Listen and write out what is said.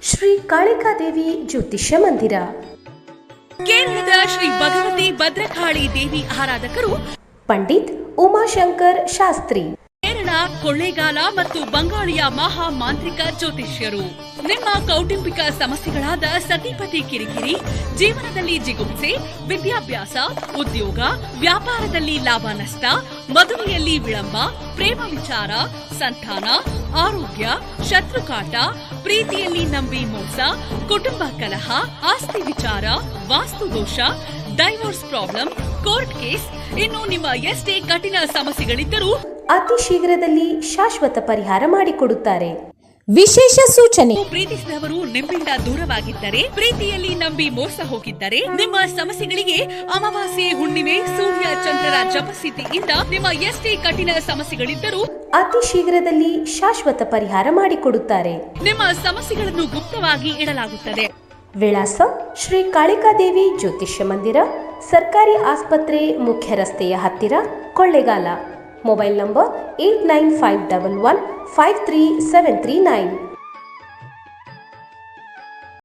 ಶ್ರೀ ಕಾಳಿಕಾದೇವಿ ಜ್ಯೋತಿಷ್ಯ ಮಂದಿರ. ಕೇರಳದ ಶ್ರೀ ಭಗವತಿ ಭದ್ರಕಾಳಿ ದೇವಿ ಆರಾಧಕರು ಪಂಡಿತ್ ಉಮಾಶಂಕರ್ ಶಾಸ್ತ್ರಿ. ಕೇರಳ, ಕೊಳ್ಳೇಗಾಲ ಮತ್ತು ಬಂಗಾಳಿಯ ಮಹಾ ಮಾಂತ್ರಿಕ ಜ್ಯೋತಿಷ್ಯರು. ನಿಮ್ಮ ಕೌಟುಂಬಿಕ ಸಮಸ್ಯೆಗಳಾದ ಸತಿಪತಿ ಕಿರಿಕಿರಿ, ಜೀವನದಲ್ಲಿ ಜಿಗುಪ್ಸೆ, ವಿದ್ಯಾಭ್ಯಾಸ, ಉದ್ಯೋಗ, ವ್ಯಾಪಾರದಲ್ಲಿ ಲಾಭ ನಷ್ಟ, ಮದುವೆಯಲ್ಲಿ ವಿಳಂಬ, ಪ್ರೇಮ ವಿಚಾರ, ಸಂತಾನ, ಆರೋಗ್ಯ, ಶತ್ರುಕಾಟ, ಪ್ರೀತಿಯಲ್ಲಿ ನಂಬಿ ಮೋಸ, ಕುಟುಂಬ ಕಲಹ, ಆಸ್ತಿ ವಿಚಾರ, ವಾಸ್ತುದೋಷ, ಡೈವೋರ್ಸ್ ಪ್ರಾಬ್ಲಮ್, ಕೋರ್ಟ್ ಕೇಸ್, ಇನ್ನು ನಿಮ್ಮ ಎಷ್ಟೇ ಕಠಿಣ ಸಮಸ್ಯೆಗಳಿದ್ದರೂ ಅತಿ ಶೀಘ್ರದಲ್ಲಿ ಶಾಶ್ವತ ಪರಿಹಾರ ಮಾಡಿಕೊಡುತ್ತಾರೆ. ವಿಶೇಷ ಸೂಚನೆ: ಪ್ರೀತಿಸಿದವರು ನಿಮ್ಮಿಂದ ದೂರವಾಗಿದ್ದರೆ, ಪ್ರೀತಿಯಲ್ಲಿ ನಂಬಿ ಮೋಸ ಹೋಗಿದ್ದರೆ, ನಿಮ್ಮ ಸಮಸ್ಯೆಗಳಿಗೆ ಅಮಾವಾಸ್ಯೆ, ಹುಣ್ಣಿಮೆ, ಸೂರ್ಯ ಚಂದ್ರರ ಜಪಸ್ಥಿತಿಯಿಂದ ನಿಮ್ಮ ಎಷ್ಟೇ ಕಠಿಣ ಸಮಸ್ಯೆಗಳಿದ್ದರೂ ಅತಿ ಶೀಘ್ರದಲ್ಲಿ ಶಾಶ್ವತ ಪರಿಹಾರ ಮಾಡಿಕೊಡುತ್ತಾರೆ. ನಿಮ್ಮ ಸಮಸ್ಯೆಗಳನ್ನು ಗುಪ್ತವಾಗಿ ಇಡಲಾಗುತ್ತದೆ. ವಿಳಾಸ: ಶ್ರೀ ಕಾಳಿಕಾದೇವಿ ಜ್ಯೋತಿಷ್ಯ ಮಂದಿರ, ಸರ್ಕಾರಿ ಆಸ್ಪತ್ರೆ, ಮುಖ್ಯ ರಸ್ತೆಯ ಹತ್ತಿರ, ಕೊಳ್ಳೇಗಾಲ. Mobile number 8951153739.